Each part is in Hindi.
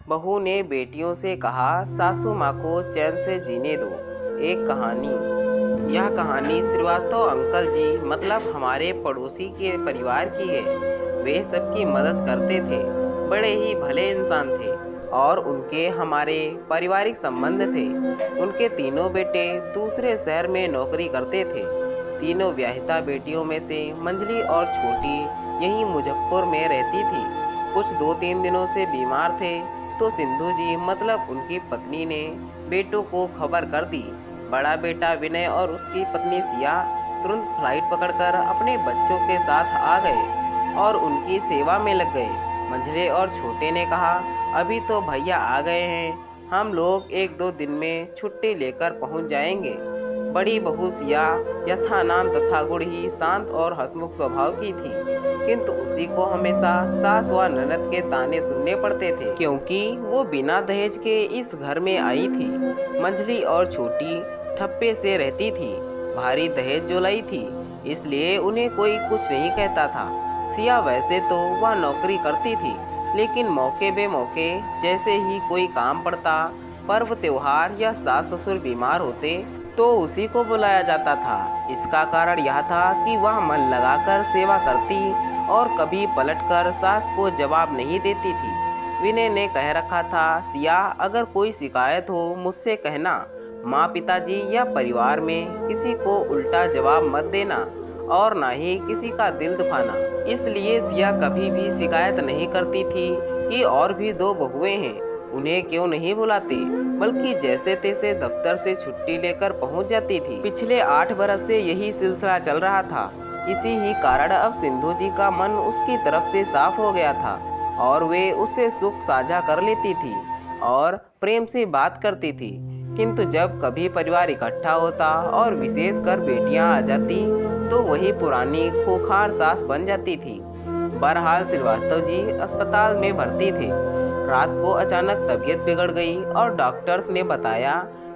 बहू ने बेटियों से कहा, सासू माँ को चैन से जीने दो। एक कहानी। यह कहानी श्रीवास्तव अंकल जी मतलब हमारे पड़ोसी के परिवार की है। वे सबकी मदद करते थे, बड़े ही भले इंसान थे और उनके हमारे पारिवारिक संबंध थे। उनके तीनों बेटे दूसरे शहर में नौकरी करते थे। तीनों ब्याहिता बेटियों में से मंझली और छोटी यहीं मुजफ्फर में रहती थी। कुछ 2-3 दिनों से बीमार थे तो सिंधु जी मतलब उनकी पत्नी ने बेटों को खबर कर दी। बड़ा बेटा विनय और उसकी पत्नी सिया तुरंत फ्लाइट पकड़कर अपने बच्चों के साथ आ गए और उनकी सेवा में लग गए। मंझले और छोटे ने कहा, अभी तो भैया आ गए हैं, हम लोग 1-2 दिन में छुट्टी लेकर पहुंच जाएंगे। बड़ी बहू सिया यथा नाम तथा गुण ही शांत और हंसमुख स्वभाव की थी, किंतु उसी को हमेशा सास व ननद के ताने सुनने पड़ते थे, क्योंकि वो बिना दहेज के इस घर में आई थी। मंझली और छोटी ठप्पे से रहती थी, भारी दहेज जो लाई थी, इसलिए उन्हें कोई कुछ नहीं कहता था। सिया वैसे तो वह नौकरी करती थी, लेकिन मौके बेमौके जैसे ही कोई काम पड़ता, पर्व त्योहार या सास ससुर बीमार होते तो उसी को बुलाया जाता था। इसका कारण यह था कि वह मन लगाकर सेवा करती और कभी पलटकर सास को जवाब नहीं देती थी। विनय ने कह रखा था, सिया अगर कोई शिकायत हो मुझसे कहना, माँ पिताजी या परिवार में किसी को उल्टा जवाब मत देना और ना ही किसी का दिल दुखाना। इसलिए सिया कभी भी शिकायत नहीं करती थी कि और भी 2 बहुएं हैं, उन्हें क्यों नहीं बुलाते, बल्कि जैसे तैसे दफ्तर से छुट्टी लेकर पहुंच जाती थी। पिछले 8 बरस से यही सिलसिला चल रहा था। इसी ही कारण अब सिंधु जी का मन उसकी तरफ से साफ हो गया था और वे उससे सुख साझा कर लेती थी और प्रेम से बात करती थी। किंतु जब कभी परिवार इकट्ठा होता और विशेषकर बेटियां आ जाती तो वही पुरानी खूंखार सास बन जाती थी। बहरहाल श्रीवास्तव जी अस्पताल में भर्ती थे। रात को अचानक तबीयत बिगड़ गई और डॉक्टर्स ने बताया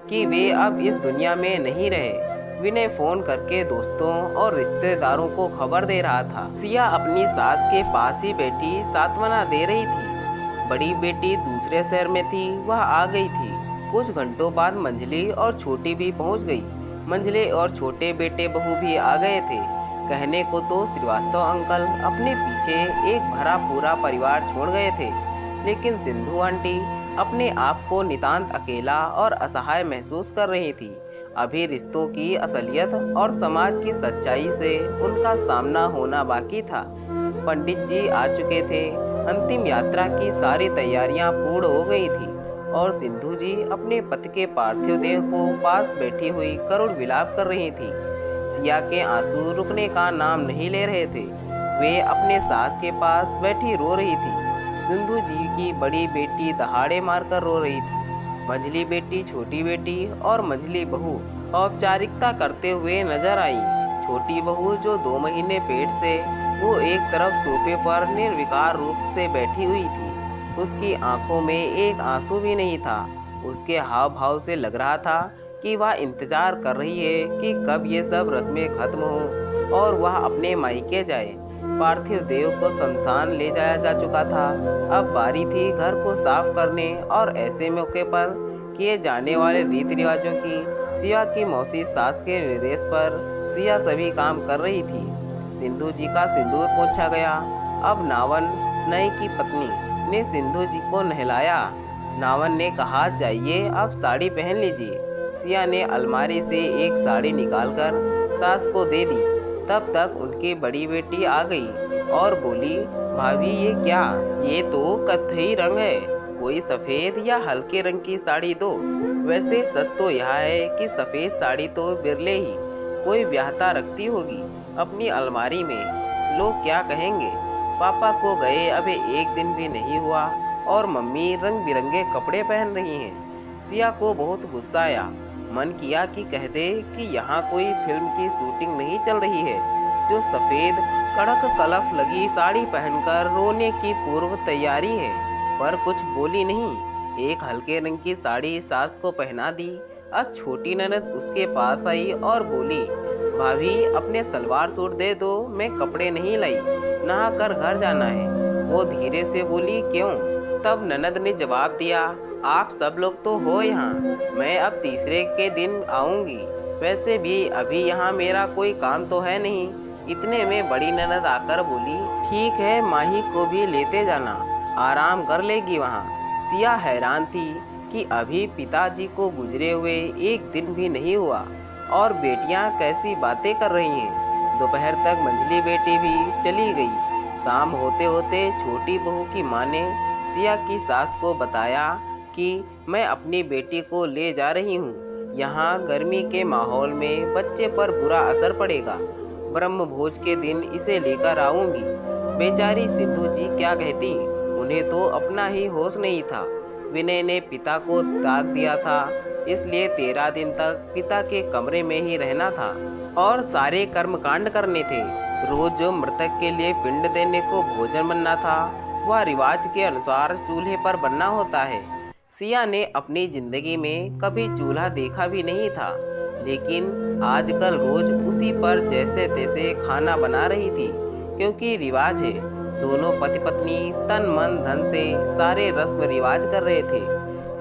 कि वे अब इस दुनिया में नहीं रहे। विनय फोन करके दोस्तों और रिश्तेदारों को खबर दे रहा था। सिया अपनी सास के पास ही बैठी सांत्वना दे रही थी। बड़ी बेटी दूसरे शहर में थी, वह आ गई थी। कुछ घंटों बाद मंझली और छोटी भी पहुंच गई। मंझले और छोटे बेटे बहू भी आ गए थे। कहने को तो श्रीवास्तव अंकल अपने पीछे एक भरा पूरा परिवार छोड़ गए थे, लेकिन सिंधु आंटी अपने आप को नितांत अकेला और असहाय महसूस कर रही थी। अभी रिश्तों की असलियत और समाज की सच्चाई से उनका सामना होना बाकी था। पंडित जी आ चुके थे, अंतिम यात्रा की सारी तैयारियां पूर्ण हो गई थी और सिंधु जी अपने पति के पार्थिव देह को पास बैठी हुई करुण विलाप कर रही थी। सिया के आंसू रुकने का नाम नहीं ले रहे थे। वे अपने सास के पास बैठी रो रही थी। सिंधु जी की बड़ी बेटी दहाड़े मारकर रो रही थी। मंझली बेटी, छोटी बेटी और मंझली बहू औपचारिकता करते हुए नजर आई। छोटी बहू जो 2 महीने पेट से, वो एक तरफ सोफे पर निर्विकार रूप से बैठी हुई थी। उसकी आंखों में एक आंसू भी नहीं था। उसके हाव भाव से लग रहा था कि वह इंतजार कर रही है कि कब ये सब रस्में खत्म हो और वह अपने मायके जाए। पार्थिव देव को शमशान ले जाया जा चुका था। अब बारी थी घर को साफ करने और ऐसे मौके पर किए जाने वाले रीति रिवाजों की। सिया की मौसी सास के निर्देश पर सिया सभी काम कर रही थी। सिंधु जी का सिंदूर पोंछा गया। अब नावन, नई की पत्नी, ने सिंधु जी को नहलाया। नावन ने कहा, जाइए अब साड़ी पहन लीजिए। सिया ने अलमारी से एक साड़ी निकालकर सास को दे दी। तब तक उनकी बड़ी बेटी आ गई और बोली, भाभी ये क्या? ये तो कत्थई रंग है, कोई सफ़ेद या हल्के रंग की साड़ी दो। वैसे सच तो यह है कि सफ़ेद साड़ी तो बिरले ही कोई ब्याहता रखती होगी अपनी अलमारी में। लोग क्या कहेंगे? पापा को गए अभी 1 दिन भी नहीं हुआ और मम्मी रंग बिरंगे कपड़े पहन रही हैं। सिया को बहुत गुस्सा आया। मन किया कि कह दे कि यहाँ कोई फिल्म की शूटिंग नहीं चल रही है जो सफ़ेद कड़क कलफ लगी साड़ी पहनकर रोने की पूर्व तैयारी है, पर कुछ बोली नहीं। एक हल्के रंग की साड़ी सास को पहना दी। अब छोटी ननद उसके पास आई और बोली, भाभी अपने सलवार सूट दे दो, मैं कपड़े नहीं लाई, नहा कर घर जाना है। वो धीरे से बोली, क्यों? तब ननद ने जवाब दिया, आप सब लोग तो हो यहाँ, मैं अब तीसरे के दिन आऊँगी। वैसे भी अभी यहाँ मेरा कोई काम तो है नहीं। इतने में बड़ी ननद आकर बोली, ठीक है, माही को भी लेते जाना, आराम कर लेगी वहाँ। सिया हैरान थी कि अभी पिताजी को गुजरे हुए एक दिन भी नहीं हुआ और बेटियां कैसी बातें कर रही हैं। दोपहर तक मंझली बेटी भी चली गई। शाम होते होते छोटी बहू की माँ ने सिया की सास को बताया कि मैं अपनी बेटी को ले जा रही हूँ। यहाँ गर्मी के माहौल में बच्चे पर बुरा असर पड़ेगा। ब्रह्म भोज के दिन इसे लेकर आऊंगी। बेचारी सिंधु जी क्या कहती, उन्हें तो अपना ही होश नहीं था। विनय ने पिता को त्याग दिया था, इसलिए 13 दिन तक पिता के कमरे में ही रहना था और सारे कर्मकांड करने थे। रोज जो मृतक के लिए पिंड देने को भोजन बनना था, वह रिवाज के अनुसार चूल्हे पर बनना होता है। सिया ने अपनी जिंदगी में कभी चूल्हा देखा भी नहीं था, लेकिन आजकल रोज उसी पर जैसे तैसे खाना बना रही थी, क्योंकि रिवाज है। दोनों पति पत्नी तन मन धन से सारे रस्म रिवाज कर रहे थे।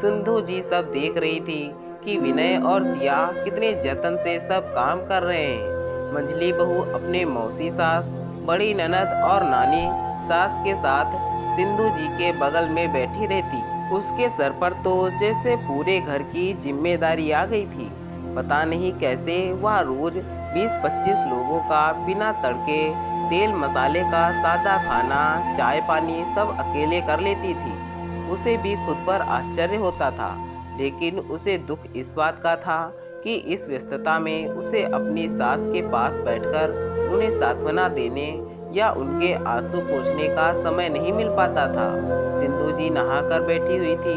सिंधु जी सब देख रही थी कि विनय और सिया कितने जतन से सब काम कर रहे हैं। मंझली बहू अपने मौसी सास, बड़ी ननद और नानी सास के साथ सिंधु जी के बगल में बैठी रहती। उसके सर पर तो जैसे पूरे घर की जिम्मेदारी आ गई थी। पता नहीं कैसे वह रोज 20-25 लोगों का बिना तड़के तेल मसाले का सादा खाना, चाय पानी सब अकेले कर लेती थी। उसे भी खुद पर आश्चर्य होता था, लेकिन उसे दुख इस बात का था कि इस व्यस्तता में उसे अपनी सास के पास बैठकर उन्हें सांत्वना देने या उनके आंसू पोंछने का समय नहीं मिल पाता था। सिंधु जी नहाकर बैठी हुई थी,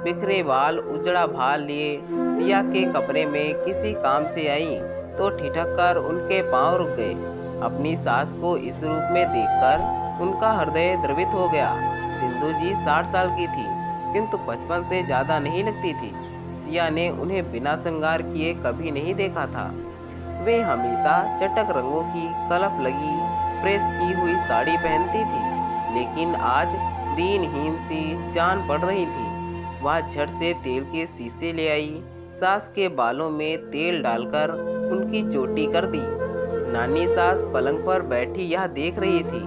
बिखरे बाल उजड़ा भाल लिए सिया के कमरे में किसी काम से आई तो ठिठक कर उनके पांव रुक गए। अपनी सास को इस रूप में देखकर उनका हृदय द्रवित हो गया। सिंधु जी 60 साल की थी, किंतु 55 से ज़्यादा नहीं लगती थी। सिया ने उन्हें बिना श्रृंगार किए कभी नहीं देखा था। वे हमेशा चटक रंगों की कलफ लगी प्रेस की हुई साड़ी पहनती थी, लेकिन आज दीनहीन सी जान पड़ रही थी। वह झट से तेल के शीशे ले आई, सास के बालों में तेल डालकर उनकी चोटी कर दी। नानी सास पलंग पर बैठी यह देख रही थी,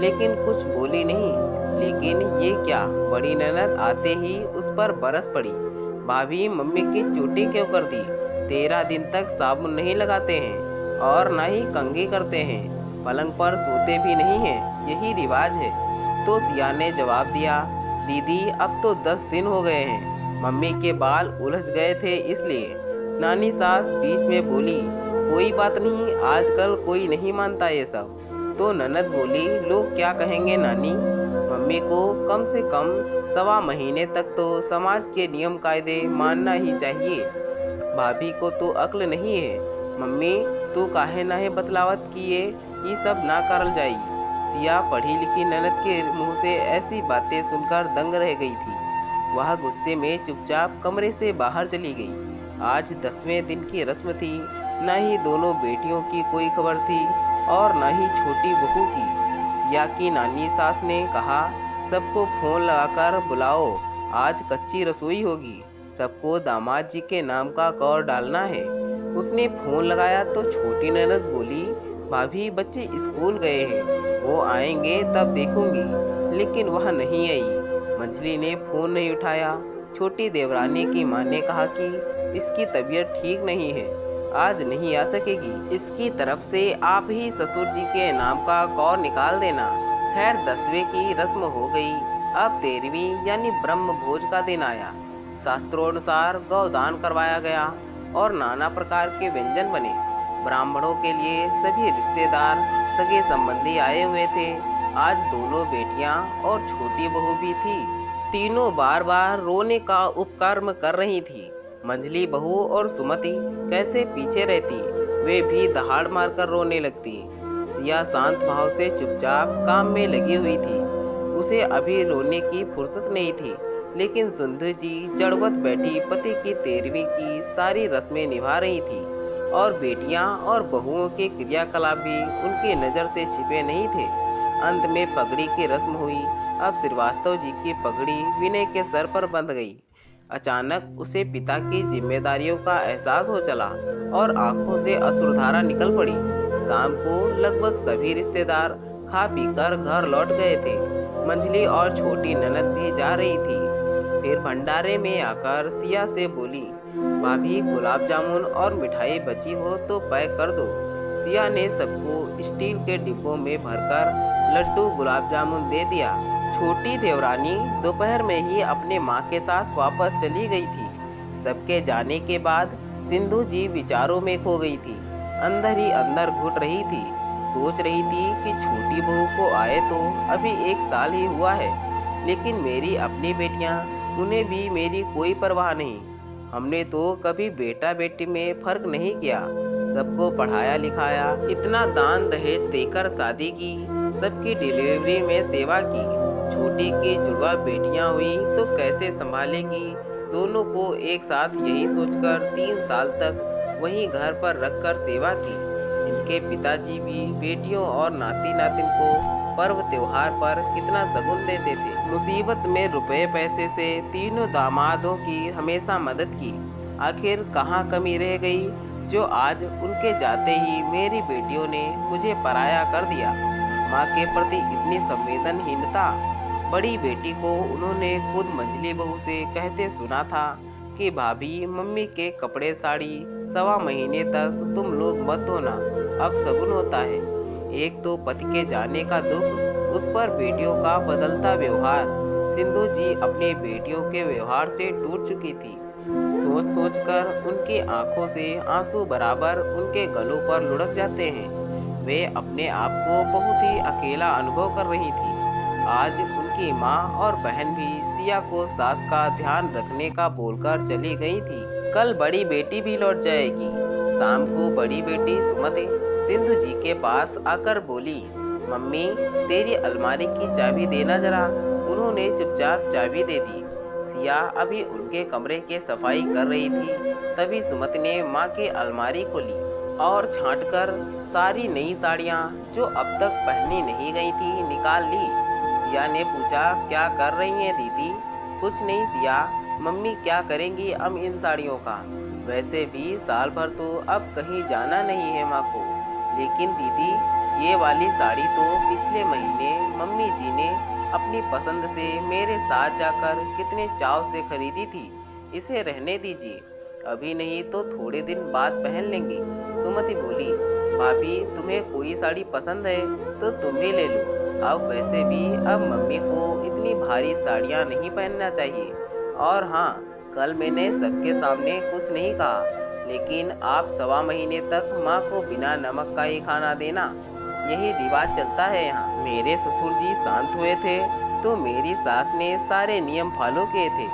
लेकिन कुछ बोली नहीं। लेकिन ये क्या, बड़ी ननद आते ही उस पर बरस पड़ी। भाभी, मम्मी की चोटी क्यों कर दी? 13 दिन तक साबुन नहीं लगाते हैं और ना ही कंघी करते हैं, पलंग पर सोते भी नहीं हैं, यही रिवाज है। तो सिया ने जवाब दिया, दीदी अब तो 10 दिन हो गए हैं, मम्मी के बाल उलझ गए थे इसलिए। नानी सास बीच में बोली, कोई बात नहीं, आजकल कोई नहीं मानता ये सब। तो ननद बोली, लोग क्या कहेंगे नानी? मम्मी को कम से कम 1.25 महीने तक तो समाज के नियम कायदे मानना ही चाहिए। भाभी को तो अक्ल नहीं है। मम्मी, तू काहे नाहे बतलावत किए, ये सब ना करल जाई। सिया पढ़ी लिखी ननद के मुंह से ऐसी बातें सुनकर दंग रह गई थी। वह गुस्से में चुपचाप कमरे से बाहर चली गई। आज 10वें दिन की रस्म थी। न ही दोनों बेटियों की कोई खबर थी और न ही छोटी बहू की। सिया की नानी सास ने कहा, सबको फोन लगाकर बुलाओ, आज कच्ची रसोई होगी, सबको दामाद जी के नाम का कौर डालना है। उसने फोन लगाया तो छोटी ननद बोली, भाभी बच्चे स्कूल गए हैं, वो आएंगे तब देखूंगी। लेकिन वह नहीं आई। मंझली ने फोन नहीं उठाया। छोटी देवरानी की माँ ने कहा कि इसकी तबीयत ठीक नहीं है, आज नहीं आ सकेगी। इसकी तरफ से आप ही ससुर जी के नाम का कौर निकाल देना। खैर 10वें की रस्म हो गई। अब 13वीं यानी ब्रह्म भोज का दिन आया। शास्त्रोनुसार गौदान करवाया गया और नाना प्रकार के व्यंजन बने। ब्राह्मणों के लिए सभी रिश्तेदार सगे संबंधी आए हुए थे। आज दोनों बेटियां और छोटी बहू भी थी। तीनों बार बार रोने का उपक्रम कर रही थी। मंझली बहू और सुमति कैसे पीछे रहती, वे भी दहाड़ मारकर रोने लगती। सिया शांत भाव से चुपचाप काम में लगी हुई थी। उसे अभी रोने की फुर्सत नहीं थी, लेकिन सिंधु जी जड़वत बैठी पति की 13वीं की सारी रस्में निभा रही थी और बेटियां और बहुओं के क्रियाकलाप भी उनकी नज़र से छिपे नहीं थे। अंत में पगड़ी की रस्म हुई। अब श्रीवास्तव जी की पगड़ी विनय के सर पर बंध गई। अचानक उसे पिता की जिम्मेदारियों का एहसास हो चला और आंखों से अश्रुधारा निकल पड़ी। शाम को लगभग सभी रिश्तेदार खा पीकर घर लौट गए थे। मंझली और छोटी ननद भी जा रही थी। फिर भंडारे में आकर सिया से बोली, भाभी गुलाब जामुन और मिठाई बची हो तो पैक कर दो। सिया ने सबको स्टील के डिब्बों में भरकर लड्डू गुलाब जामुन दे दिया। छोटी देवरानी दोपहर में ही अपने माँ के साथ वापस चली गई थी। सबके जाने के बाद सिंधु जी विचारों में खो गई थी। अंदर ही अंदर घुट रही थी। सोच रही थी कि छोटी बहू को आए तो अभी 1 साल ही हुआ है, लेकिन मेरी अपनी बेटियां, उन्हें भी मेरी कोई परवाह नहीं। हमने तो कभी बेटा बेटी में फर्क नहीं किया, सबको पढ़ाया लिखाया, इतना दान दहेज देकर शादी की, सबकी डिलीवरी में सेवा की। छोटी की जुड़वा बेटियां हुई तो कैसे संभालेगी दोनों को एक साथ, यही सोचकर 3 साल तक वहीं घर पर रखकर सेवा की। इनके पिताजी भी बेटियों और नाती नातिन को पर्व त्योहार पर कितना शगुन देते थे। मुसीबत में रुपए पैसे से तीनों दामादों की हमेशा मदद की। आखिर कहाँ कमी रह गई जो आज उनके जाते ही मेरी बेटियों ने मुझे पराया कर दिया। माँ के प्रति इतनी संवेदनहीनता। बड़ी बेटी को उन्होंने खुद मंझली बहू से कहते सुना था कि भाभी मम्मी के कपड़े साड़ी 1.25 महीने तक तुम लोग मत धोना, अब शगुन होता है। एक तो पति के जाने का दुख, उस पर बेटियों का बदलता व्यवहार। सिंधु जी अपनी बेटियों के व्यवहार से टूट चुकी थी। सोच सोच कर उनकी आंखों से आंसू बराबर उनके गलों पर लुढ़क जाते हैं। वे अपने आप को बहुत ही अकेला अनुभव कर रही थी। आज उनकी माँ और बहन भी सिया को सास का ध्यान रखने का बोलकर चली गई थी। कल बड़ी बेटी भी लौट जाएगी। शाम को बड़ी बेटी सुमति सिंधु जी के पास आकर बोली, मम्मी तेरी अलमारी की चाबी देना जरा। उन्होंने चुपचाप चाबी दे दी। सिया अभी उनके कमरे के सफाई कर रही थी, तभी सुमति ने माँ की अलमारी खोली और छांटकर सारी नई साड़ियाँ जो अब तक पहनी नहीं गई थी निकाल ली। सिया ने पूछा, क्या कर रही हैं दीदी? कुछ नहीं सिया, मम्मी क्या करेंगी अब इन साड़ियों का? वैसे भी साल भर तो अब कहीं जाना नहीं है माँ को। लेकिन दीदी ये वाली साड़ी तो पिछले महीने मम्मी जी ने अपनी पसंद से मेरे साथ जाकर कितने चाव से खरीदी थी। इसे रहने दीजिए, अभी नहीं तो थोड़े दिन बाद पहन लेंगी। सुमति बोली, भाभी तुम्हें कोई साड़ी पसंद है तो तुम भी ले लो। अब वैसे भी अब मम्मी को इतनी भारी साड़ियाँ नहीं पहनना चाहिए। और हाँ, कल मैंने सबके सामने कुछ नहीं कहा, लेकिन आप 1.25 महीने तक माँ को बिना नमक का ही खाना देना, यही रिवाज चलता है यहाँ। मेरे ससुर जी शांत हुए थे तो मेरी सास ने सारे नियम फॉलो किए थे।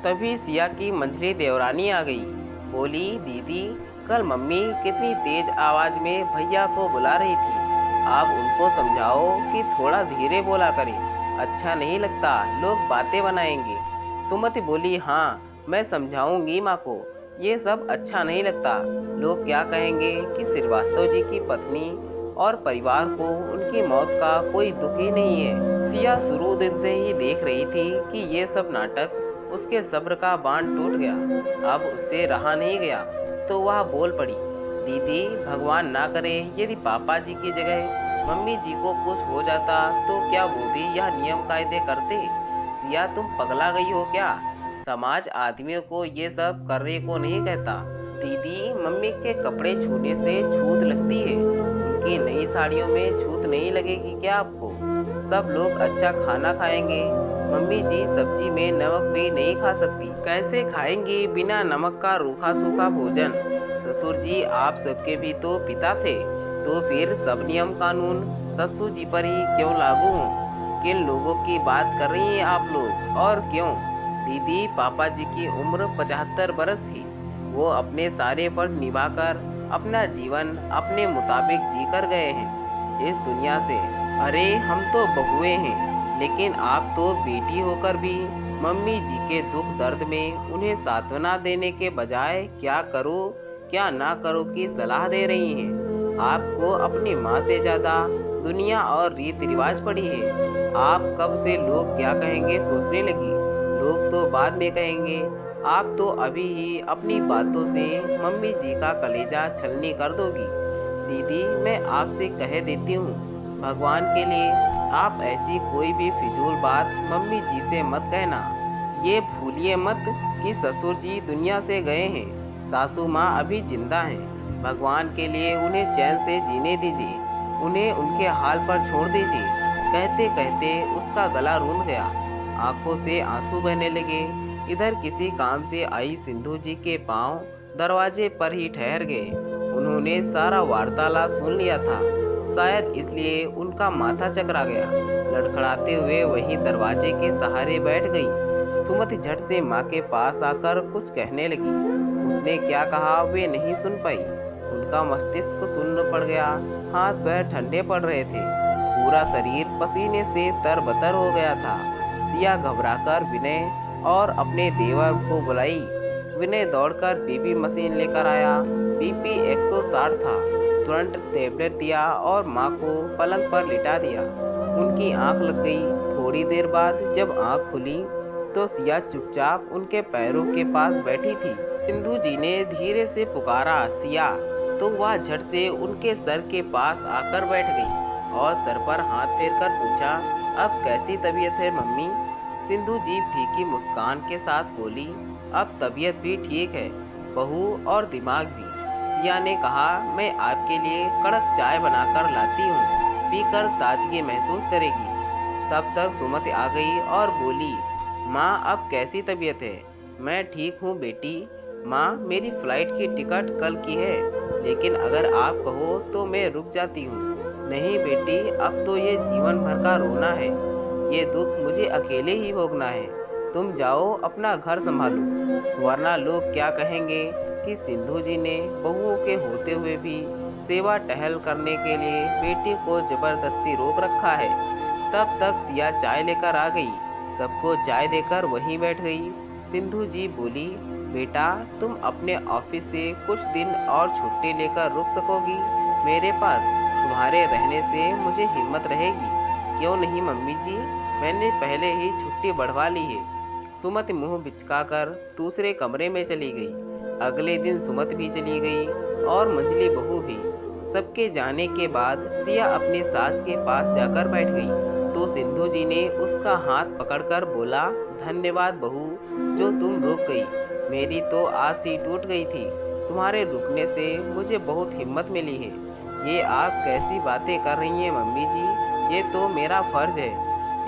तभी सिया की मंझली देवरानी आ गई। बोली, दीदी कल मम्मी कितनी तेज आवाज में भैया को बुला रही थी, आप उनको समझाओ कि थोड़ा धीरे बोला करें, अच्छा नहीं लगता, लोग बातें बनाएंगे। सुमति बोली, हाँ मैं समझाऊंगी माँ को, ये सब अच्छा नहीं लगता। लोग क्या कहेंगे कि श्रीवास्तव जी की पत्नी और परिवार को उनकी मौत का कोई दुख ही नहीं है। सिया शुरू दिन से ही देख रही थी कि ये सब नाटक उसके सब्र का बांध टूट गया, अब उससे रहा नहीं गया तो वह बोल पड़ी, दीदी भगवान ना करे यदि पापा जी की जगह मम्मी जी को कुछ हो जाता तो क्या वो भी यह नियम कायदे करते? सिया तुम पगला गई हो क्या? समाज आदमियों को ये सब करने को नहीं कहता। दीदी मम्मी के कपड़े छूने से छूत लगती है, उनकी नई साड़ियों में छूत नहीं लगेगी क्या आपको? सब लोग अच्छा खाना खाएंगे, मम्मी जी सब्जी में नमक भी नहीं खा सकती, कैसे खाएंगी बिना नमक का रूखा सूखा भोजन? ससुर जी आप सबके भी तो पिता थे, तो फिर सब नियम कानून ससुर जी पर ही क्यों लागू हों? किन लोगों की बात कर रही हैं आप लोग? और क्यों? दीदी पापा जी की उम्र 75 बरस थी, वो अपने सारे फर्ज निभाकर अपना जीवन अपने मुताबिक जी कर गए हैं इस दुनिया से। अरे हम तो बहुए हैं, लेकिन आप तो बेटी होकर भी मम्मी जी के दुख दर्द में उन्हें सांत्वना देने के बजाय क्या करो क्या ना करो की सलाह दे रही हैं। आपको अपनी माँ से ज़्यादा दुनिया और रीति रिवाज पड़ी है। आप कब से लोग क्या कहेंगे सोचने लगी। लोग तो बाद में कहेंगे, आप तो अभी ही अपनी बातों से मम्मी जी का कलेजा छलनी कर दोगी। दीदी मैं आपसे कह देती हूँ, भगवान के लिए आप ऐसी कोई भी फिजूल बात मम्मी जी से मत कहना। ये भूलिए मत कि ससुर जी दुनिया से गए हैं, सासू माँ अभी जिंदा हैं। भगवान के लिए उन्हें चैन से जीने दीजिए, उन्हें उनके हाल पर छोड़ दीजिए। कहते कहते उसका गला रूंध गया, आंखों से आंसू बहने लगे। इधर किसी काम से आई सिंधु जी के पांव दरवाजे पर ही ठहर गए। उन्होंने सारा वार्तालाप सुन लिया था, शायद इसलिए उनका माथा चकरा गया। लड़खड़ाते हुए वही दरवाजे के सहारे बैठ गई। सुमति झट से माँ के पास आकर कुछ कहने लगी। उसने क्या कहा वे नहीं सुन पाई। उनका मस्तिष्क सुन्न पड़ गया, हाथ पैर ठंडे पड़ रहे थे, पूरा शरीर पसीने से तरबतर हो गया था। सिया घबराकर विनय और अपने देवर को बुलाई। विनय दौड़कर बीपी मशीन लेकर आया। बीपी 160 था। तुरंत टेबलेट दिया और माँ को पलंग पर लिटा दिया। उनकी आंख लग गई। थोड़ी देर बाद जब आंख खुली तो सिया चुपचाप उनके पैरों के पास बैठी थी। सिंधु जी ने धीरे से पुकारा, सिया, तो वह झट से उनके सर के पास आकर बैठ गई और सर पर हाथ फेरकर पूछा, अब कैसी तबीयत है मम्मी? सिंधु जी फीकी मुस्कान के साथ बोली, अब तबीयत भी ठीक है बहू, और दिमाग भी। सिया ने कहा, मैं आपके लिए कड़क चाय बनाकर लाती हूँ, पीकर ताजगी महसूस करेगी। तब तक सुमति आ गई और बोली, माँ अब कैसी तबीयत है? मैं ठीक हूँ बेटी। माँ मेरी फ्लाइट की टिकट कल की है, लेकिन अगर आप कहो तो मैं रुक जाती हूँ। नहीं बेटी, अब तो ये जीवन भर का रोना है, ये दुख मुझे अकेले ही भोगना है। तुम जाओ अपना घर संभालो, वरना लोग क्या कहेंगे कि सिंधु जी ने बहुओं के होते हुए भी सेवा टहल करने के लिए बेटी को जबरदस्ती रोक रखा है। तब तक सिया चाय लेकर आ गई। सबको चाय देकर वहीं बैठ गई। सिंधु जी बोली, बेटा तुम अपने ऑफिस से कुछ दिन और छुट्टी लेकर रुक सकोगी मेरे पास? तुम्हारे रहने से मुझे हिम्मत रहेगी। क्यों नहीं मम्मी जी, मैंने पहले ही छुट्टी बढ़वा ली है। सुमति मुंह बिचकाकर दूसरे कमरे में चली गई। अगले दिन सुमति भी चली गई और मंजली बहू भी। सबके जाने के बाद सिया अपनी सास के पास जाकर बैठ गई तो सिंधु जी ने उसका हाथ पकड़कर बोला, धन्यवाद बहू, जो तुम रुक गई। मेरी तो आस ही टूट गई थी। तुम्हारे रुकने से मुझे बहुत हिम्मत मिली है। ये आप कैसी बातें कर रही हैं मम्मी जी? ये तो मेरा फर्ज है,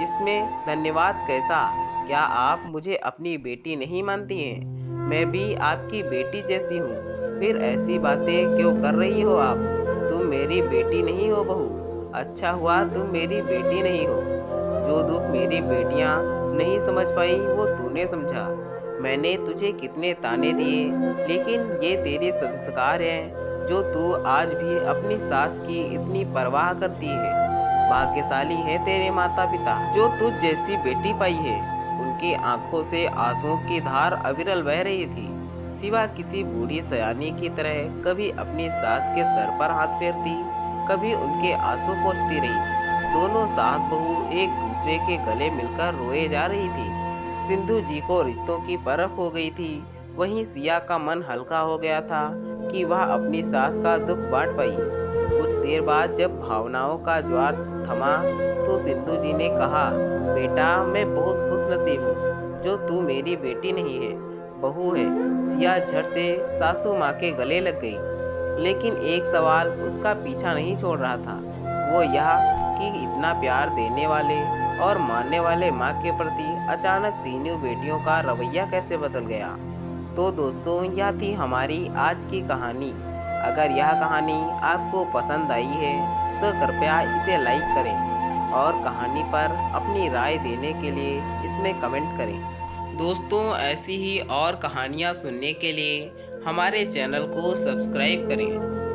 इसमें धन्यवाद कैसा? क्या आप मुझे अपनी बेटी नहीं मानती हैं? मैं भी आपकी बेटी जैसी हूँ। फिर ऐसी बातें क्यों कर रही हो आप? तुम मेरी बेटी नहीं हो बहू। अच्छा हुआ तुम मेरी बेटी नहीं हो। जो दुख मेरी बेटियाँ नहीं समझ पाई वो तूने समझा। मैंने तुझे कितने ताने दिए, लेकिन ये तेरे संस्कार हैं जो तू आज भी अपनी सास की इतनी परवाह करती है। भाग्यशाली है तेरे माता पिता जो तुझ जैसी बेटी पाई है। उनकी आंखों से आंसुओं की धार अविरल बह रही थी। सिवा किसी बूढ़ी सयानी की तरह कभी अपनी सास के सर पर हाथ फेरती, कभी उनके आंसू पोंछती रही। दोनों सास बहू एक दूसरे के गले मिलकर रोए जा रही थी। सिंधु जी को रिश्तों की परख हो गई थी। वहीं सिया का मन हल्का हो गया था कि वह अपनी सास का दुख बांट पाई। कुछ देर बाद जब भावनाओं का ज्वार थमा तो सिंधु जी ने कहा, बेटा मैं बहुत खुशनसीब हूँ जो तू मेरी बेटी नहीं है, बहू है। सिया झट से सासू माँ के गले लग गई, लेकिन एक सवाल उसका पीछा नहीं छोड़ रहा था। वो यह कि इतना प्यार देने वाले और मानने वाले माँ के प्रति अचानक तीनों बेटियों का रवैया कैसे बदल गया। तो दोस्तों, यह थी हमारी आज की कहानी। अगर यह कहानी आपको पसंद आई है तो कृपया इसे लाइक करें और कहानी पर अपनी राय देने के लिए इसमें कमेंट करें। दोस्तों, ऐसी ही और कहानियाँ सुनने के लिए हमारे चैनल को सब्सक्राइब करें।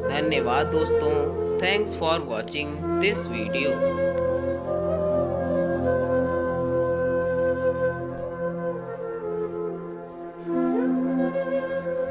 धन्यवाद दोस्तों। Thanks for watching this video.